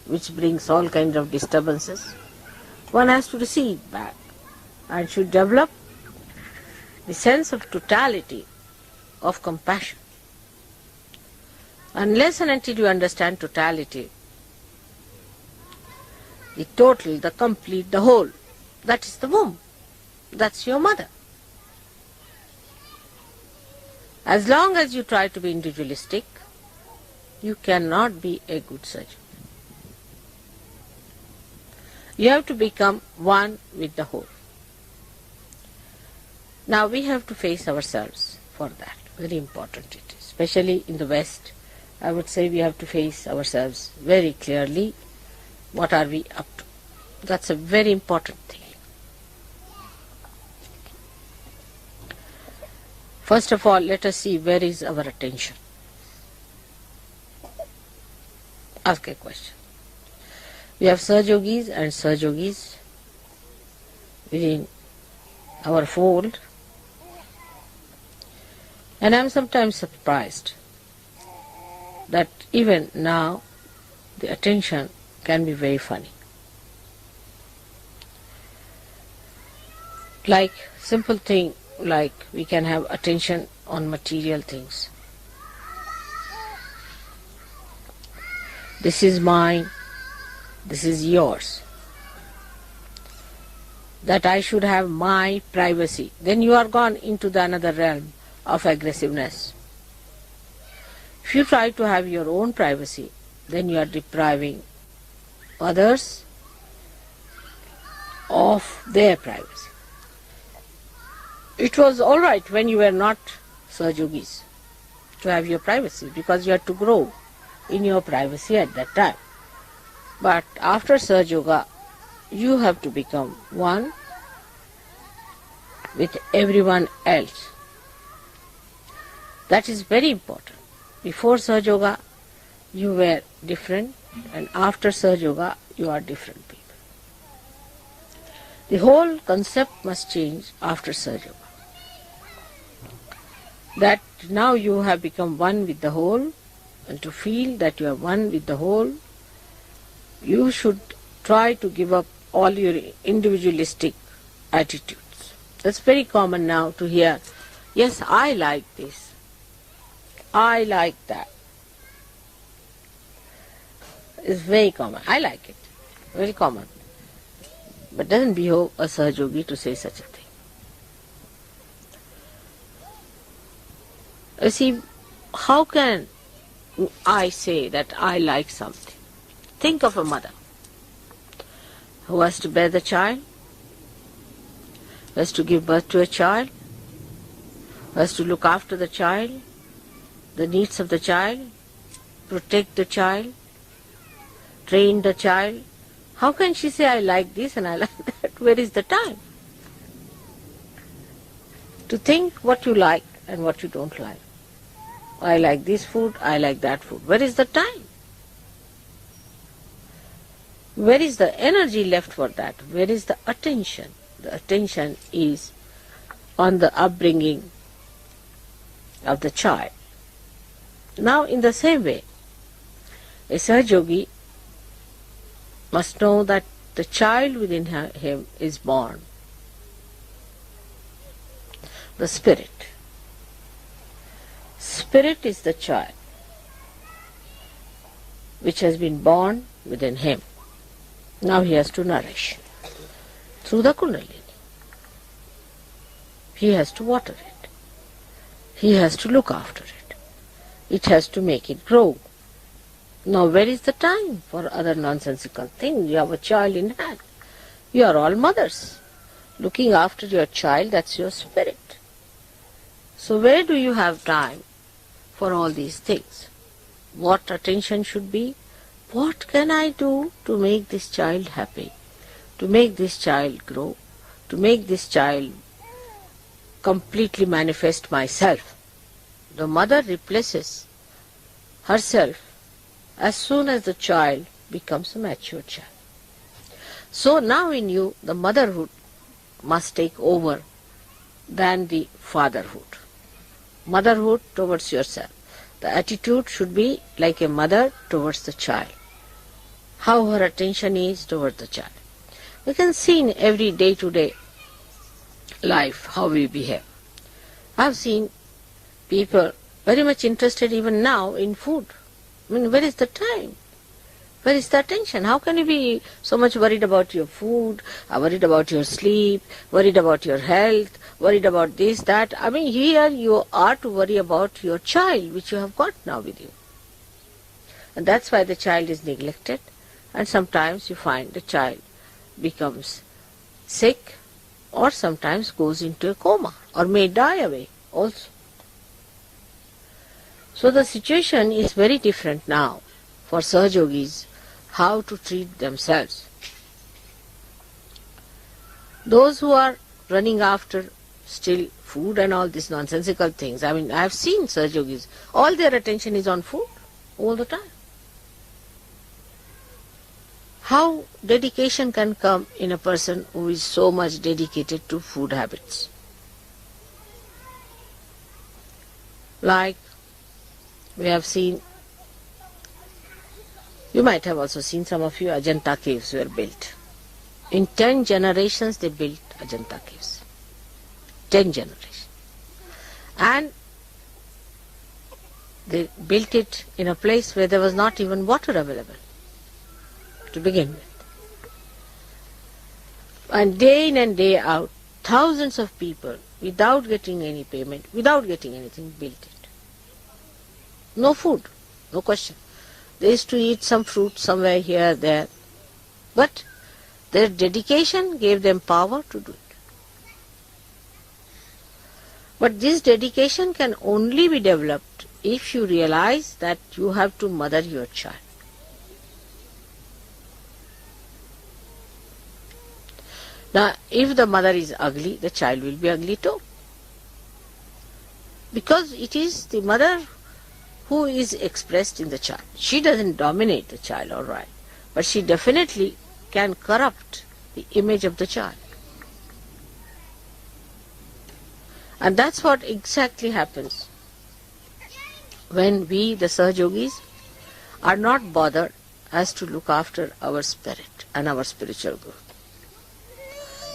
which brings all kinds of disturbances. One has to receive back and should develop the sense of totality of compassion. Unless and until you understand totality, the total, the complete, the whole, that is the womb. That's your mother. As long as you try to be individualistic, you cannot be a good surgeon. You have to become one with the whole. Now we have to face ourselves for that. Very important it is. Especially in the West, I would say we have to face ourselves very clearly. What are we up to? That's a very important thing. First of all, let us see where is our attention. Ask a question. We have Sahajogis and Sahajogis within our fold, and I am sometimes surprised that even now the attention can be very funny. Like simple thing, like we can have attention on material things. This is mine, this is yours. That I should have my privacy. Then you are gone into the another realm of aggressiveness. If you try to have your own privacy, then you are depriving others of their privacy. It was all right when you were not Sahajogis to have your privacy, because you had to grow in your privacy at that time. But after Sahaja, you have to become one with everyone else. That is very important. Before Sahaja, you were different, and after Sahaja, you are different people. The whole concept must change after Sahaja. That now you have become one with the whole, and to feel that you are one with the whole, you should try to give up all your individualistic attitudes. That's very common now to hear, yes, I like this, I like that. It's very common. I like it. Very common. But doesn't behove a Sahajogi to say such a thing. You see, how can I say that I like something? Think of a mother who has to bear the child, who has to give birth to a child, who has to look after the child, the needs of the child, protect the child, train the child. How can she say, I like this and I like that? Where is the time? To think what you like and what you don't like. I like this food, I like that food. Where is the time? Where is the energy left for that? Where is the attention? The attention is on the upbringing of the child. Now, in the same way, a Sahajogi must know that the child within him is born. The spirit. Spirit is the child which has been born within him. Now he has to nourish through the Kundalini. He has to water it. He has to look after it. It has to make it grow. Now where is the time for other nonsensical things? You have a child in hand. You are all mothers. Looking after your child, that's your spirit. So where do you have time for all these things? What attention should be? What can I do to make this child happy? To make this child grow? To make this child completely manifest myself? The mother replaces herself as soon as the child becomes a mature child. So now in you, the motherhood must take over than the fatherhood. Motherhood towards yourself. The attitude should be like a mother towards the child. how her attention is toward the child. We can see in every day-to-day life how we behave. I have seen people very much interested even now in food. I mean, where is the time? Where is the attention? How can you be so much worried about your food, worried about your sleep, worried about your health, worried about this, that? I mean, here you are to worry about your child, which you have got now with you. And that's why the child is neglected. And sometimes you find the child becomes sick, or sometimes goes into a coma, or may die away also. So the situation is very different now for Sahaja Yogis, how to treat themselves. Those who are running after still food and all these nonsensical things, I mean, I have seen Sahaja Yogis, all their attention is on food all the time. How dedication can come in a person who is so much dedicated to food habits? Like we have seen, you might have also seen, some of you, Ajanta caves were built. In 10 generations they built Ajanta caves. 10 generations. And they built it in a place where there was not even water available to begin with. And day in and day out, thousands of people, without getting any payment, without getting anything, built it. No food, no question. They used to eat some fruit somewhere here, there. But their dedication gave them power to do it. But this dedication can only be developed if you realize that you have to mother your child. Now, if the mother is ugly, the child will be ugly too. Because it is the mother who is expressed in the child. She doesn't dominate the child, all right, but she definitely can corrupt the image of the child. And that's what exactly happens when we, the Sahaja Yogis, are not bothered as to look after our spirit and our spiritual growth.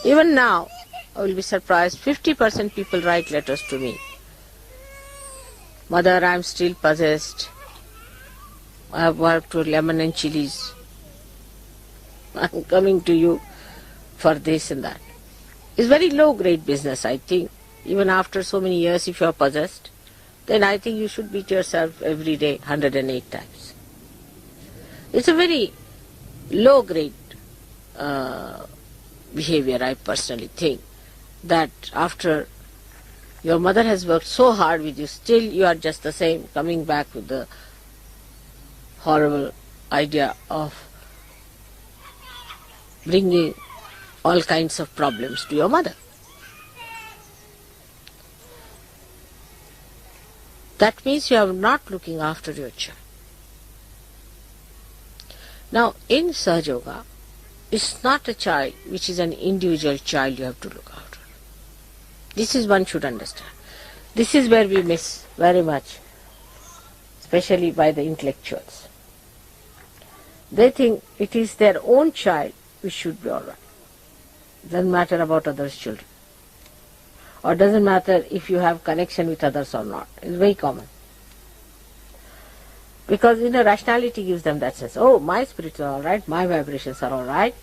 Even now, I will be surprised, 50% people write letters to me. Mother, I am still possessed. I have worked with lemon and chilies. I am coming to you for this and that. It's very low-grade business, I think. Even after so many years, if you are possessed, then I think you should beat yourself every day 108 times. It's a very low-grade behavior, I personally think, that after your mother has worked so hard with you, still you are just the same, coming back with the horrible idea of bringing all kinds of problems to your mother. That means you are not looking after your child. Now, in Sahaja Yoga, it's not a child which is an individual child you have to look after. This is one should understand. This is where we miss very much, especially by the intellectuals. They think it is their own child which should be all right. Doesn't matter about others' children. Or doesn't matter if you have connection with others or not. It's very common. Because rationality gives them that sense. Oh, my spirits are all right, my vibrations are all right.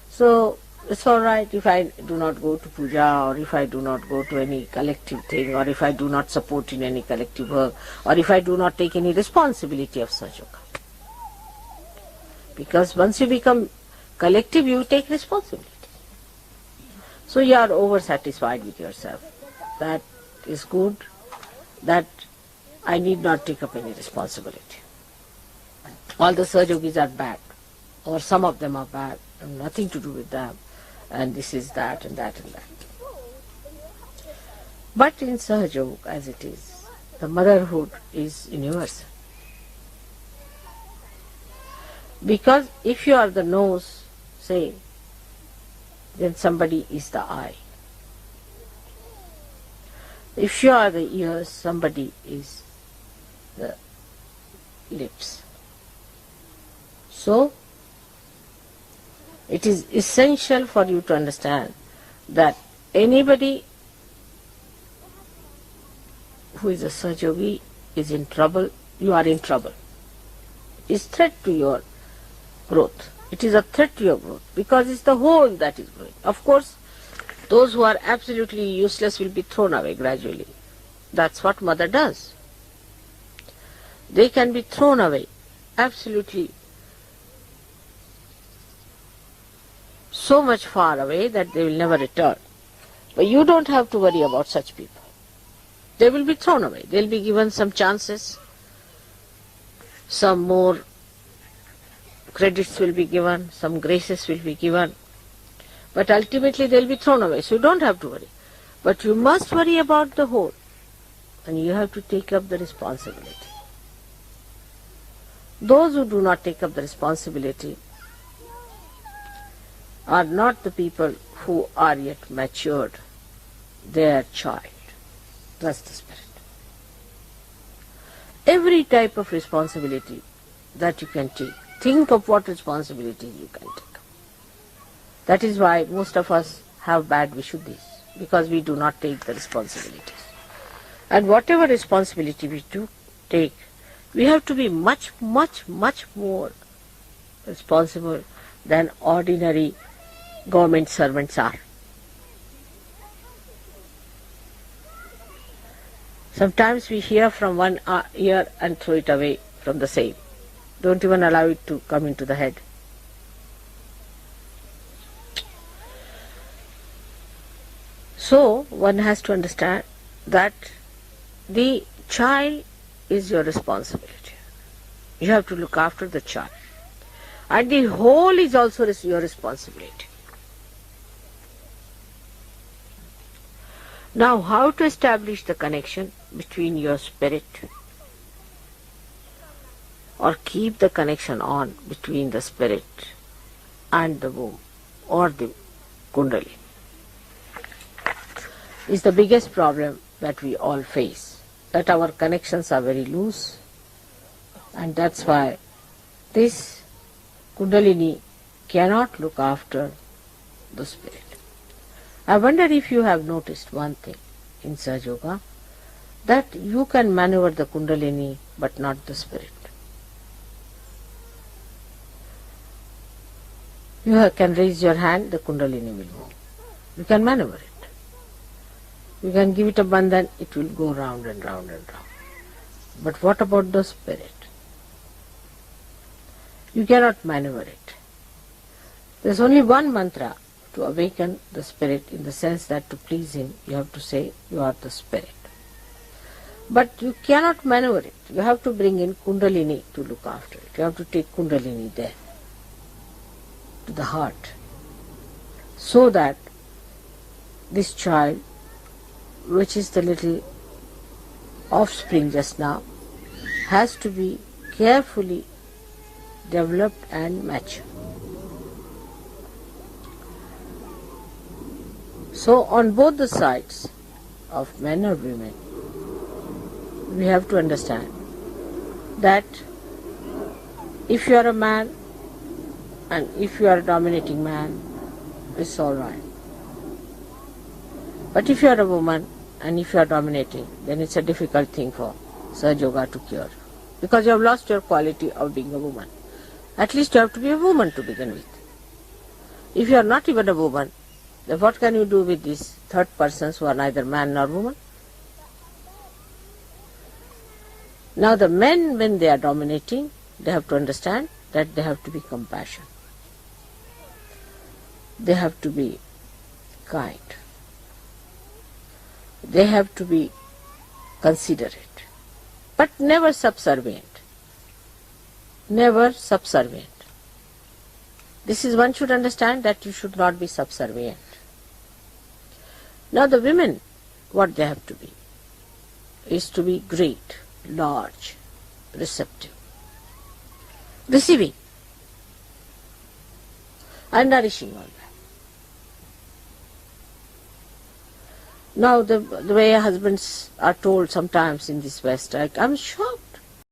So it's all right if I do not go to puja, or if I do not go to any collective thing, or if I do not support in any collective work, or if I do not take any responsibility of Sahaja Yoga. Because once you become collective, you take responsibility. So you are over-satisfied with yourself. That is good, that I need not take up any responsibility. All the Sahaja Yogis are bad, or some of them are bad, and nothing to do with them, and this is that and that and that. But in Sahaja Yoga, as it is, the motherhood is universal. Because if you are the nose, say, then somebody is the eye. If you are the ears, somebody is the lips. So, It is essential for you to understand that anybody who is a Sahaja is in trouble, you are in trouble. It is threat to your growth. It is a threat to your growth because it's the whole that is growing. Of course, those who are absolutely useless will be thrown away gradually. That's what mother does. They can be thrown away absolutely so much far away that they will never return. But you don't have to worry about such people. They will be thrown away. They will be given some chances, some more credits will be given, some graces will be given, but ultimately they will be thrown away. So you don't have to worry. But you must worry about the whole, and you have to take up the responsibility. Those who do not take up the responsibility are not the people who are yet matured. They are child. That's the spirit. Every type of responsibility that you can take, think of what responsibilities you can take. That is why most of us have bad Vishuddhis, because we do not take the responsibilities. And whatever responsibility we do take, we have to be much, much, much more responsible than ordinary government servants are. Sometimes we hear from one ear and throw it away from the same. Don't even allow it to come into the head. So one has to understand that the child is your responsibility. You have to look after the child. And the whole is also your responsibility. Now, how to establish the connection between your spirit, or keep the connection on between the spirit and the womb or the Kundalini, is the biggest problem that we all face, that our connections are very loose, and that's why this Kundalini cannot look after the spirit. I wonder if you have noticed one thing in Sahaja Yoga, that you can maneuver the Kundalini but not the spirit. You can raise your hand, the Kundalini will move. You can maneuver it. You can give it a bandhan, it will go round and round and round. But what about the spirit? You cannot maneuver it. There is only one mantra to awaken the spirit, in the sense that to please him, you have to say, you are the spirit. But you cannot maneuver it. You have to bring in Kundalini to look after it. You have to take Kundalini there, to the heart, so that this child, which is the little offspring just now, has to be carefully developed and mature. So on both the sides of men or women, we have to understand that if you are a man and if you are a dominating man, it's all right. But if you are a woman and if you are dominating, then it's a difficult thing for Sahaja Yoga to cure, because you have lost your quality of being a woman. At least you have to be a woman to begin with. If you are not even a woman, then what can you do with these third persons who are neither man nor woman? Now the men, when they are dominating, they have to understand that they have to be compassionate. They have to be kind. They have to be considerate, but never subservient. Never subservient. This is, one should understand that you should not be subservient. Now the women, what they have to be, is to be great, large, receptive, receiving and nourishing all that. Now the way husbands are told sometimes in this West, I'm shocked.